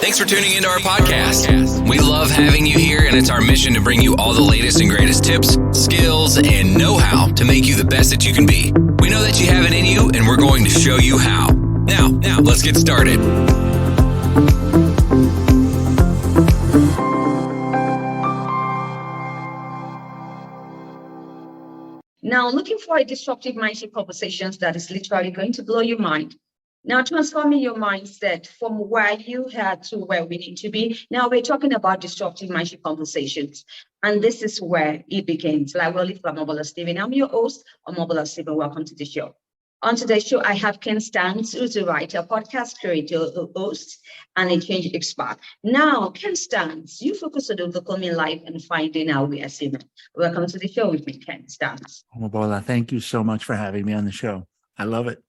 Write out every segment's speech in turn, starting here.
Thanks for tuning into our podcast. We love having you here, and it's our mission to bring you all the latest and greatest tips, skills, and know-how to make you the best that you can be. We know that you have it in you, and we're going to show you how. Now, let's get started. Now, looking for a disruptive mindset conversations that is literally going to blow your mind. Now, transforming your mindset from where you had to where we need to be. Now, we're talking about disruptive mindset conversations. And this is where it begins. Like we're from Omobola Stephen. I'm your host, Omobola Stephen. Welcome to the show. On today's show, I have Ken Stearns, who's a writer, podcast creator, host, and a change expert. Now, Ken Stearns, you focus on overcoming life and finding our way as human. Welcome to the show with me, Ken Stearns. Omobola, thank you so much for having me on the show. I love it.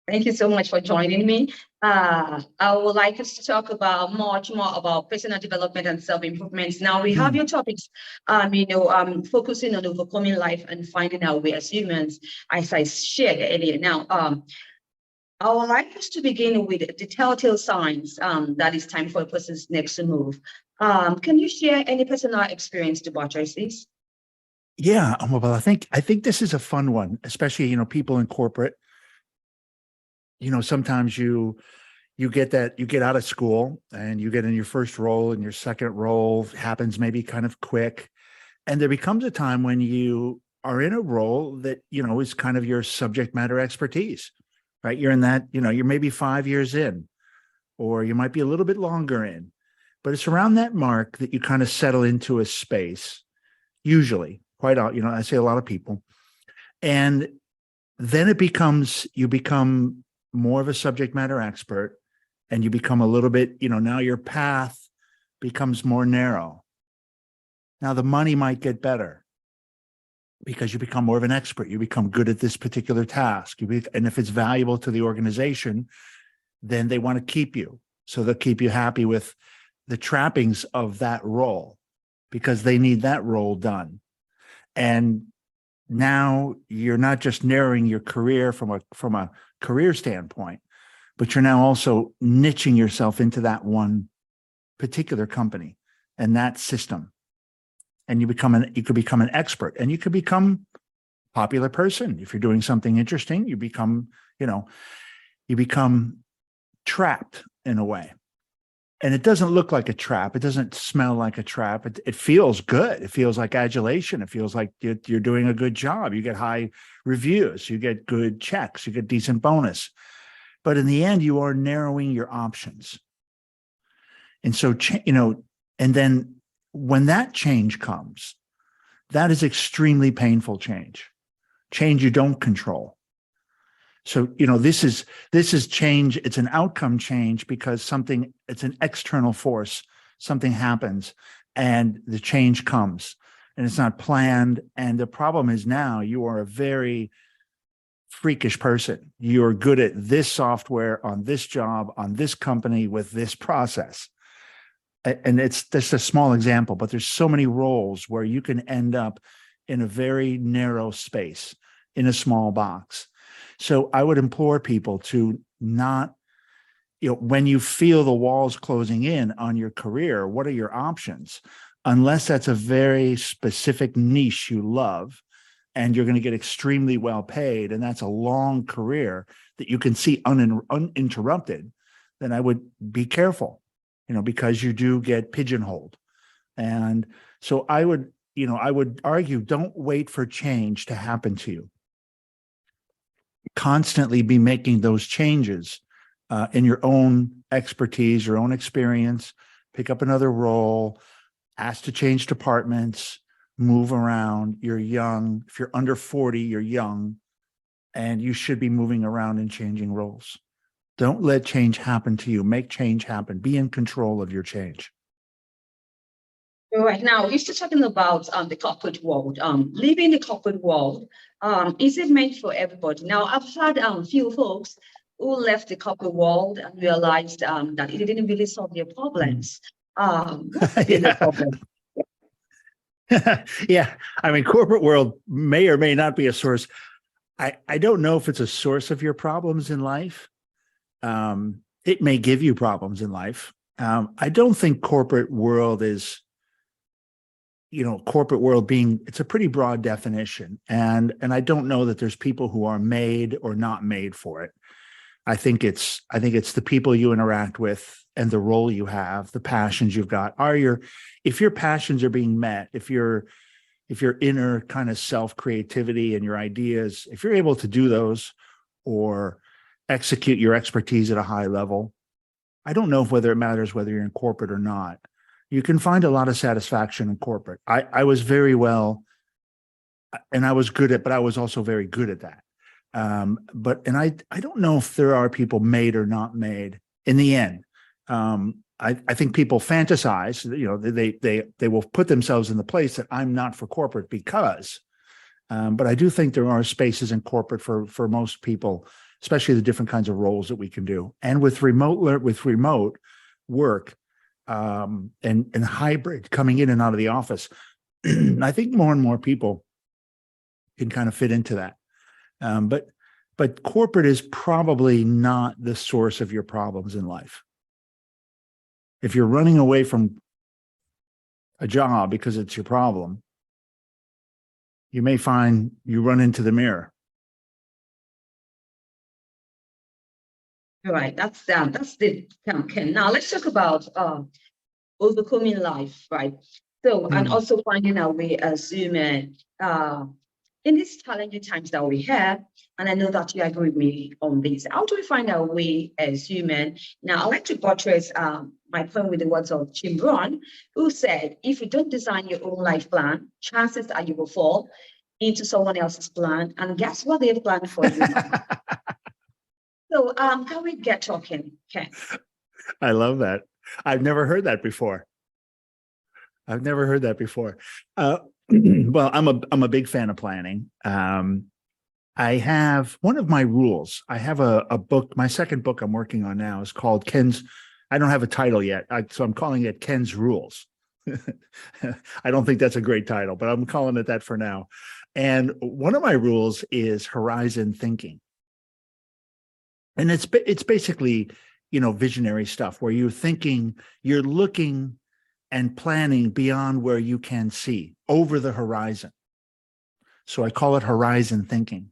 Thank you so much for joining me. I would like us to talk about much more about personal development and self-improvement. Now we have your topics, focusing on overcoming life and finding our way as humans, as I shared earlier. Now, I would like us to begin with the telltale signs that it's time for a person's next move. Can you share any personal experience to buttress this? Yeah, well, I think this is a fun one, especially people in corporate. Sometimes you get out of school and you get in your first role, and your second role happens maybe kind of quick. And there becomes a time when you are in a role that, is kind of your subject matter expertise, right? You're in that, you're maybe 5 years in, or you might be a little bit longer in, but it's around that mark that you kind of settle into a space, usually I say a lot of people. And then you become more of a subject matter expert, and you become a little bit, now your path becomes more narrow. Now the money might get better because you become more of an expert. You become good at this particular task. And if it's valuable to the organization, then they want to keep you. So they'll keep you happy with the trappings of that role because they need that role done. And now you're not just narrowing your career from a career standpoint, but you're now also niching yourself into that one particular company and that system. And you could become an expert, and you could become a popular person. If you're doing something interesting, you become trapped in a way. And it doesn't look like a trap. It doesn't smell like a trap. It feels good. It feels like adulation. It feels like you're doing a good job. You get high reviews. You get good checks. You get decent bonus. But in the end, you are narrowing your options. And so, and then when that change comes, that is extremely painful change you don't control. So, this is change. It's an outcome change because it's an external force. Something happens and the change comes, and it's not planned. And the problem is now you are a very freakish person. You're good at this software on this job, on this company with this process. And it's just a small example, but there's so many roles where you can end up in a very narrow space, in a small box. So I would implore people to not, when you feel the walls closing in on your career, what are your options? Unless that's a very specific niche you love and you're going to get extremely well paid, and that's a long career that you can see uninterrupted, then I would be careful, because you do get pigeonholed. And so I would argue, don't wait for change to happen to you. Constantly be making those changes in your own expertise, your own experience. Pick up another role, ask to change departments, move around. You're young. If you're under 40, you're young, and you should be moving around and changing roles. Don't let change happen to you. Make change happen. Be in control of your change. All right. Now, we're still talking about the corporate world. Living the corporate world, is it meant for everybody? Now, I've had a few folks who left the corporate world and realized that it didn't really solve their problems. Yeah. Problem? Yeah. I mean, corporate world may or may not be a source. I don't know if it's a source of your problems in life. It may give you problems in life. I don't think corporate world is, corporate world being, it's a pretty broad definition. And I don't know that there's people who are made or not made for it. I think it's the people you interact with and the role you have, the passions you've got. If your passions are being met, if your inner kind of self-creativity and your ideas, if you're able to do those or execute your expertise at a high level, I don't know whether it matters whether you're in corporate or not. You can find a lot of satisfaction in corporate. I was very well, and I was good at, but I was also very good at that. I don't know if there are people made or not made in the end. I think people fantasize, they will put themselves in the place that I'm not for corporate because, but I do think there are spaces in corporate for most people, especially the different kinds of roles that we can do. And with remote work, and hybrid coming in and out of the office, I think more and more people can kind of fit into that. But corporate is probably not the source of your problems in life. If you're running away from a job because it's your problem, you may find you run into the mirror. All right, that's the Ken. Now let's talk about overcoming life, right? So, and also finding our way as human in these challenging times that we have. And I know that you agree with me on this. How do we find our way as human? Now, I like to buttress my point with the words of Jim Brown, who said, if you don't design your own life plan, chances are you will fall into someone else's plan. And guess what they've planned for you? So can we get talking, Ken? I love that. I've never heard that before. Well, I'm a big fan of planning. I have one of my rules. I have a book. My second book I'm working on now is called Ken's. I don't have a title yet, so I'm calling it Ken's Rules. I don't think that's a great title, but I'm calling it that for now. And one of my rules is horizon thinking. And it's basically, visionary stuff where you're looking and planning beyond where you can see, over the horizon. So I call it horizon thinking.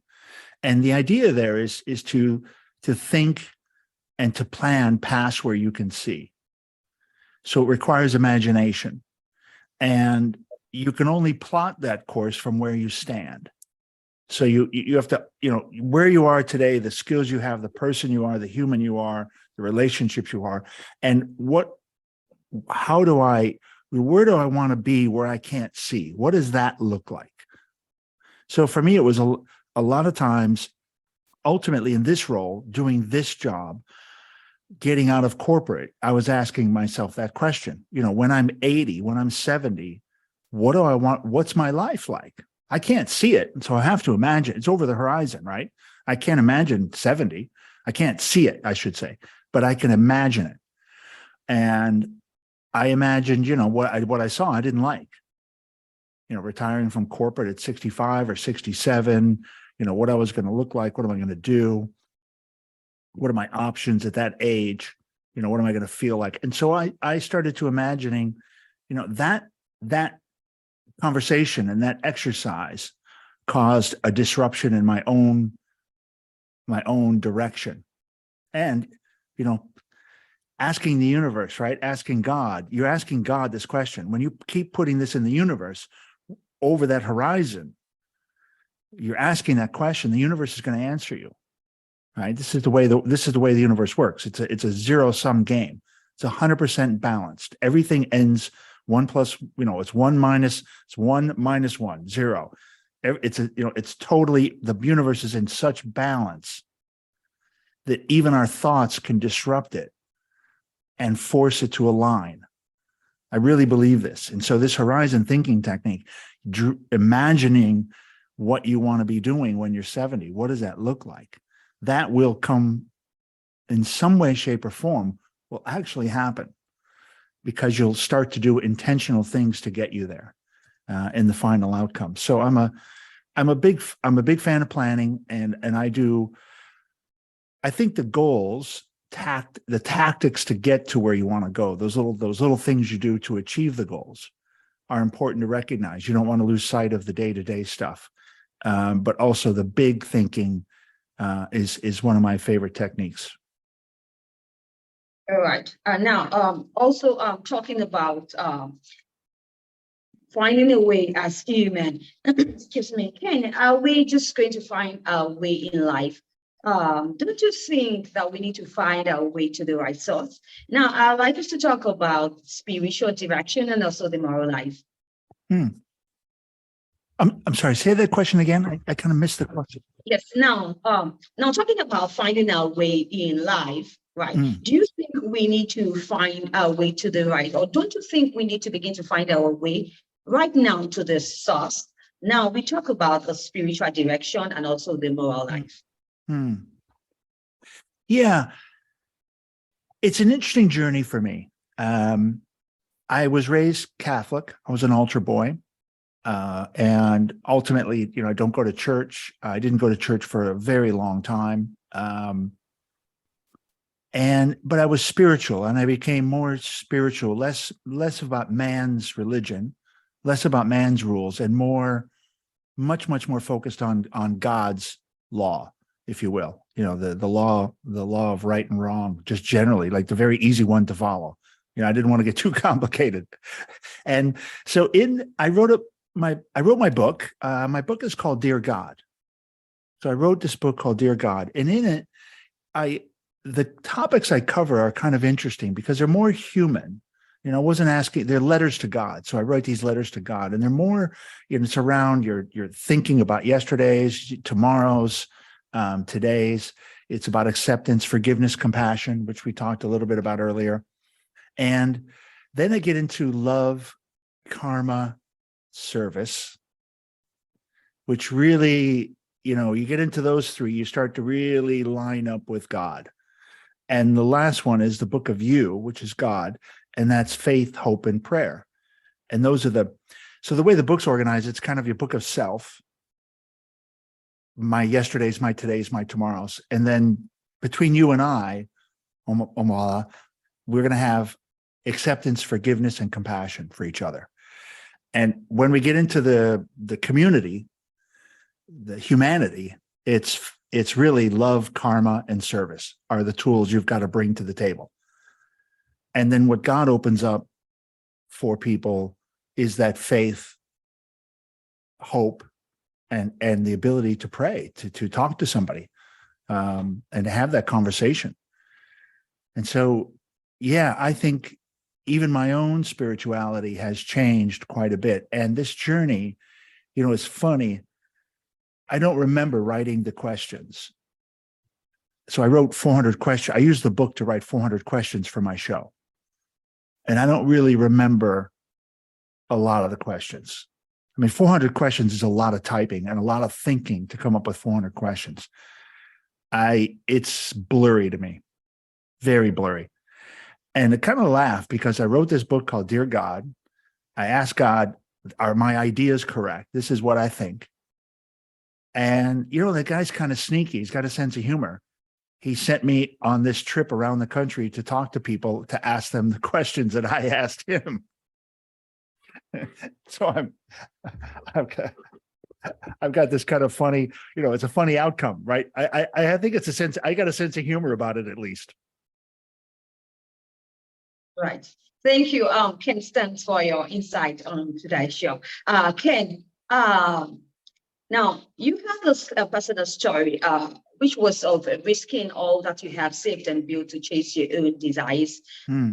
And the idea there is to think and to plan past where you can see. So it requires imagination. And you can only plot that course from where you stand. So you have to, where you are today, the skills you have, the person you are, the human you are, the relationships you are, and where do I want to be where I can't see? What does that look like? So for me, it was a lot of times, ultimately in this role, doing this job, getting out of corporate, I was asking myself that question, when I'm 80, when I'm 70, what do I want? What's my life like? I can't see it. So I have to imagine it's over the horizon, right? I can't imagine 70. I can't see it, I should say, but I can imagine it. And I imagined, what I saw, I didn't like, retiring from corporate at 65 or 67, what I was going to look like, what am I going to do? What are my options at that age? What am I going to feel like? And so I started to imagining, that conversation and that exercise caused a disruption in my own direction. And, asking the universe, right? Asking God, you're asking God this question. When you keep putting this in the universe over that horizon, you're asking that question, the universe is going to answer you, right? This is the way the universe works. It's a zero-sum game. It's 100% balanced. Everything ends 1 plus, it's 1 minus, it's 1 minus 1, 0. It's totally, the universe is in such balance that even our thoughts can disrupt it and force it to align. I really believe this. And so this horizon thinking technique, imagining what you want to be doing when you're 70, what does that look like? That will come in some way, shape, or form, will actually happen because you'll start to do intentional things to get you there in the final outcome. So I'm a big fan of planning, and I think the goals the tactics to get to where you want to go, those little things you do to achieve the goals are important to recognize. You don't want to lose sight of the day-to-day stuff. But also the big thinking is one of my favorite techniques. All right. Now, also talking about finding a way as human. Excuse me, Ken, are we just going to find our way in life? Don't you think that we need to find our way to the right source? Now, I'd like us to talk about spiritual direction and also the moral life. I'm sorry, say that question again. I kind of missed the question. Yes. Now talking about finding our way in life, right? Do you think we need to find our way to the right, or don't you think we need to begin to find our way right now to the source? Now we talk about the spiritual direction and also the moral life. Yeah, it's an interesting journey for me. I was raised Catholic. I was an altar boy. And ultimately, I don't go to church. I didn't go to church for a very long time. But I was spiritual, and I became more spiritual, less about man's religion, less about man's rules, and much more focused on God's law, if you will. The law of right and wrong, just generally, like the very easy one to follow. I didn't want to get too complicated. And so I wrote my book. My book is called Dear God. So I wrote this book called Dear God. And in it, the topics I cover are kind of interesting because they're more human. I wasn't asking, they're letters to God. So I write these letters to God, and they're more, it's around your thinking about yesterday's, tomorrow's, today's. It's about acceptance, forgiveness, compassion, which we talked a little bit about earlier. And then I get into love, karma, service, which really, you get into those three, you start to really line up with God. And the last one is the book of you, which is God, and that's faith, hope, and prayer. And those are so the way the book's organized, it's kind of your book of self, my yesterdays, my todays, my tomorrows. And then between you and I, Omobola, we're going to have acceptance, forgiveness, and compassion for each other. And when we get into the community, the humanity, it's really love, karma, and service are the tools you've got to bring to the table. And then what God opens up for people is that faith, hope, and the ability to pray, to talk to somebody, and to have that conversation. And so, yeah, I think even my own spirituality has changed quite a bit. And this journey, it's funny. I don't remember writing the questions. So I wrote 400 questions. I used the book to write 400 questions for my show. And I don't really remember a lot of the questions. 400 questions is a lot of typing and a lot of thinking to come up with 400 questions. It's blurry to me, very blurry. And I kind of laugh because I wrote this book called Dear God. I asked God, are my ideas correct? This is what I think. And, that guy's kind of sneaky. He's got a sense of humor. He sent me on this trip around the country to talk to people, to ask them the questions that I asked him. So I've got this kind of funny, it's a funny outcome, right? I think it's I got a sense of humor about it, at least. Right. Thank you, Ken Stearns, for your insight on today's show. Ken, now you have this personal story, which was of risking all that you have saved and built to chase your own desires. And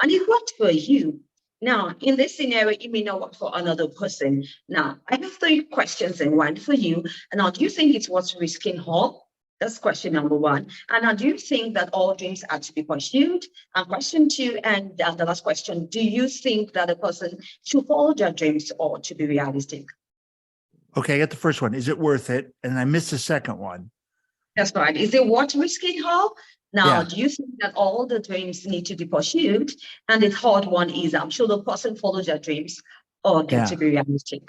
it worked for you. Now, in this scenario, it may not work for another person. Now, I have 3 questions and one for you. And now, do you think it's worth risking all? That's question number 1. And now, do you think that all dreams are to be pursued? And question 2, and the last question, do you think that a person should follow their dreams or to be realistic? Okay, I got the first one. Is it worth it? And I missed the second one. That's right. Is it worth risking all? Now, Yeah. Do you think that all the dreams need to be pursued? And the third one is, should the person follow their dreams or get to be realistic?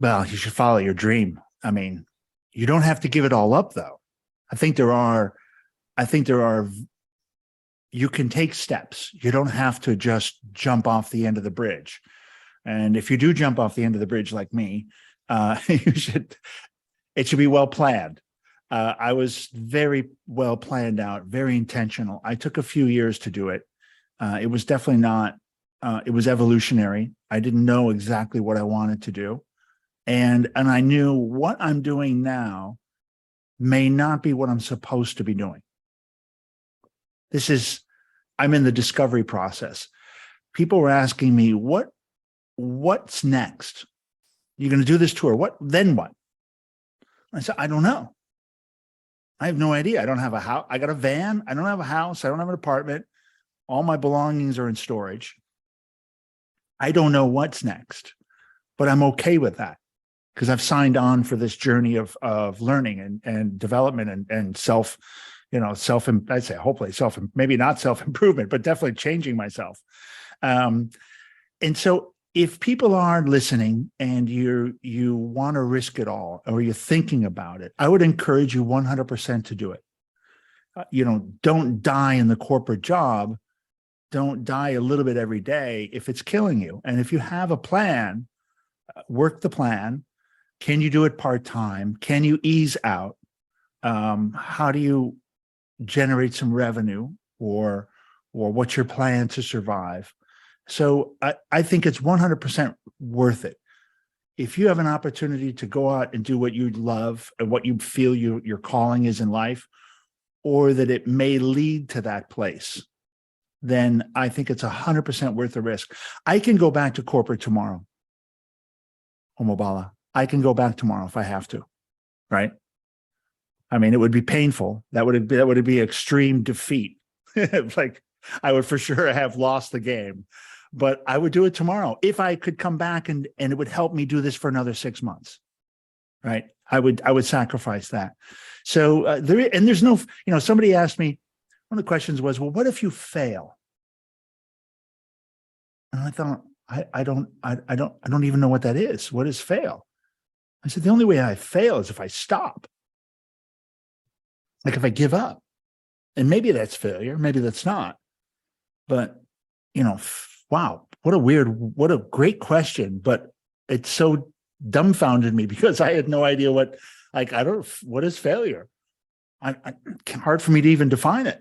Well, you should follow your dream. You don't have to give it all up, though. I think there are I think you can take steps. You don't have to just jump off the end of the bridge. And if you do jump off the end of the bridge like me, it should be well planned. I was very well planned out, very intentional. I took a few years to do it. It was definitely not, it was evolutionary. I didn't know exactly what I wanted to do. And I knew what I'm doing now may not be what I'm supposed to be doing. I'm in the discovery process. People were asking me, what's next? You're going to do this tour. Then what? I said, I don't know. I have no idea. I don't have a house. I got a van. I don't have a house. I don't have an apartment. All my belongings are in storage. I don't know what's next, but I'm okay with that because I've signed on for this journey of learning and development and I'd say hopefully maybe not self-improvement, but definitely changing myself. And so if people are listening and you want to risk it all, or you're thinking about it, I would encourage you 100% to do it. Don't die in the corporate job. Don't die a little bit every day if it's killing you. And if you have a plan, work the plan. Can you do it part-time? Can you ease out? How do you generate some revenue, or what's your plan to survive? So I think it's 100% worth it. If you have an opportunity to go out and do what you love and what you feel your calling is in life, or that it may lead to that place, then I think it's 100% worth the risk. I can go back to corporate tomorrow, Omobola. I can go back tomorrow if I have to, right? I mean, it would be painful. That would be extreme defeat. Like I would for sure have lost the game, but I would do it tomorrow if I could come back and it would help me do this for another 6 months, right? I would sacrifice that. So there's no, somebody asked me, one of the questions was, well, what if you fail? And I thought, I don't even know what that is. What is fail? I said, the only way I fail is if I stop. Like if I give up, and maybe that's failure, maybe that's not, but wow, what a great question. But it so dumbfounded me because I had no idea what is failure? Hard for me to even define it.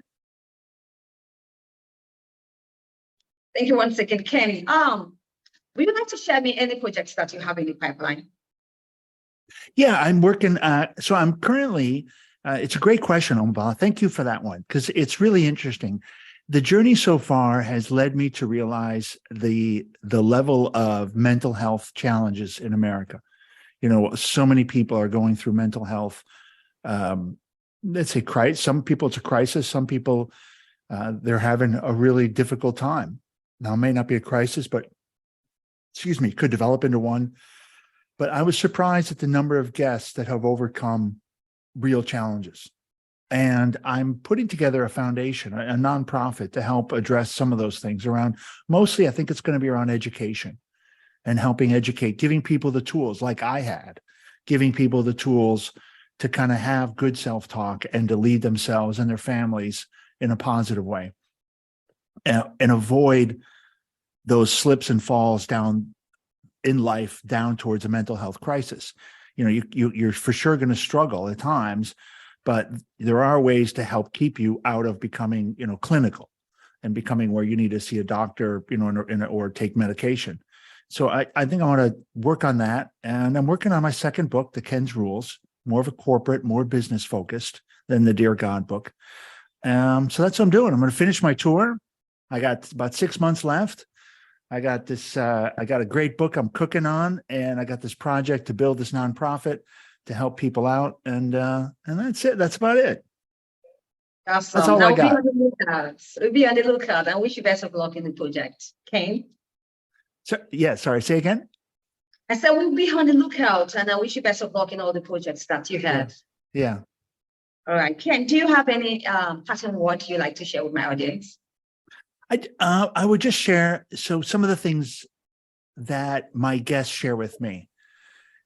Thank you once again, Ken. Would you like to share me any projects that you have in the pipeline? Yeah, I'm working. So I'm currently, it's a great question, Omobola. Thank you for that one, because it's really interesting. The journey so far has led me to realize the level of mental health challenges in America. So many people are going through mental health. Let's say some people it's a crisis. Some people they're having a really difficult time. Now, it may not be a crisis, but could develop into one. But I was surprised at the number of guests that have overcome real challenges. And I'm putting together a foundation, a nonprofit, to help address some of those things around, mostly I think it's going to be around education and helping educate, giving people the tools like I had, giving people the tools to kind of have good self-talk and to lead themselves and their families in a positive way, and avoid those slips and falls down in life down towards a mental health crisis. You're for sure going to struggle at times, but there are ways to help keep you out of becoming, clinical and becoming where you need to see a doctor, or take medication. So I think I want to work on that. And I'm working on my second book, The Ken's Rules, more of a corporate, more business focused than the Dear God book. So that's what I'm doing. I'm going to finish my tour. I got about 6 months left. I got a great book I'm cooking on, and I got this project to build this nonprofit to help people out. And that's it. That's about it. Awesome. That's all I got. We'll be on the lookout, and wish you best of luck in the project. Ken? So, yeah, sorry, say again? I said we'll be on the lookout, and I wish you best of luck in all the projects that you have. Yeah. All right. Ken, do you have any parting word you'd like to share with my audience? I would just share some of the things that my guests share with me,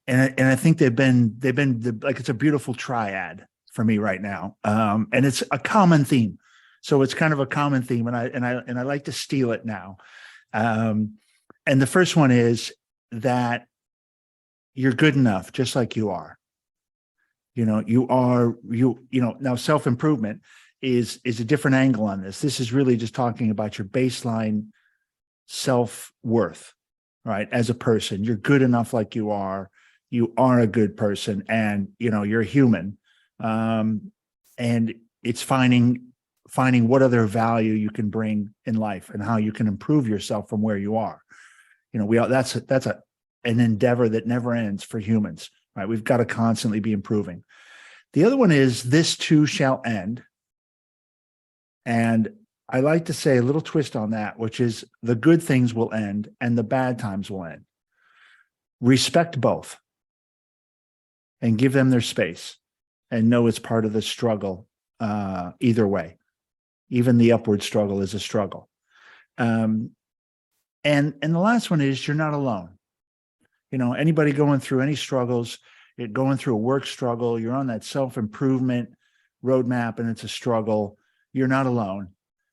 and I think they've been like, it's a beautiful triad. for me right now. And it's a common theme. So it's kind of a common theme, and I like to steal it now. And the first one is that you're good enough, just like you are. Now self-improvement is a different angle on this. This is really just talking about your baseline self-worth, right? As a person, you're good enough like you are. You are a good person, and you're human. And it's finding what other value you can bring in life and how you can improve yourself from where you are. That's an endeavor that never ends for humans, right? We've got to constantly be improving. The other one is this too shall end. And I like to say a little twist on that, which is the good things will end and the bad times will end. Respect both and give them their space, and know it's part of the struggle either way. Even the upward struggle is a struggle. And the last one is you're not alone. Anybody going through any struggles, going through a work struggle, you're on that self-improvement roadmap and it's a struggle, you're not alone.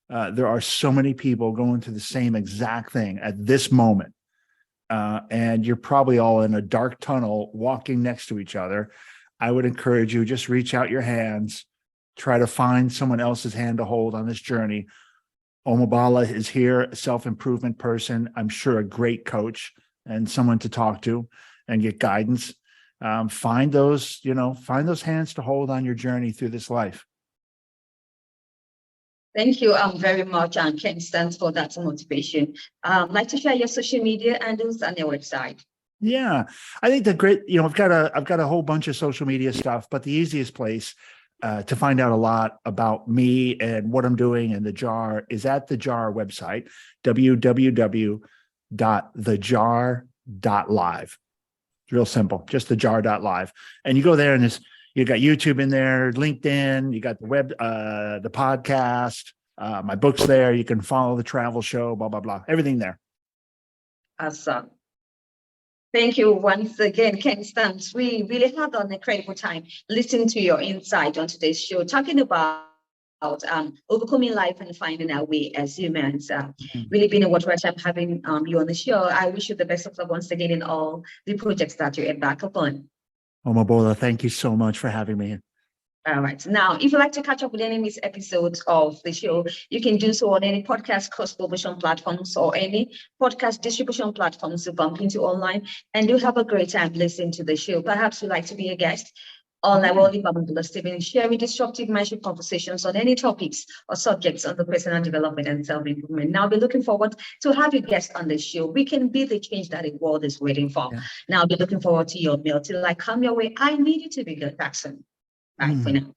There are so many people going through the same exact thing at this moment. And you're probably all in a dark tunnel walking next to each other. I would encourage you, just reach out your hands, try to find someone else's hand to hold on this journey. Omobola is here, a self-improvement person, I'm sure a great coach and someone to talk to and get guidance. Find those hands to hold on your journey through this life. Thank you very much, Ken Stearns, for that motivation. Like to share your social media handles and your website. Yeah, I think the great, I've got a whole bunch of social media stuff, but the easiest place to find out a lot about me and what I'm doing and the JAR is at the JAR website, www.thejar.live. It's real simple, just thejar.live. And you go there and you got YouTube in there, LinkedIn, you got the web, the podcast, my book's there. You can follow the travel show, blah, blah, blah, everything there. Awesome. Thank you once again, Ken Stearns. We really had an incredible time listening to your insight on today's show, talking about overcoming life and finding our way as humans. Really been a wonderful time having you on the show. I wish you the best of luck once again in all the projects that you embark upon. Omobola, thank you so much for having me. All right. Now, if you'd like to catch up with any of these episodes of the show, you can do so on any podcast cross-promotion platforms or any podcast distribution platforms you bump into online. And do have a great time listening to the show. Perhaps you'd like to be a guest on Omobola Stephen, sharing disruptive mindset conversations on any topics or subjects on the personal development and self-improvement. Now, we're looking forward to have you guests on the show. We can be the change that the world is waiting for. Yeah. Now, I'll be looking forward to your mail. Till I come your way, I need you to be a good person. Bye for now.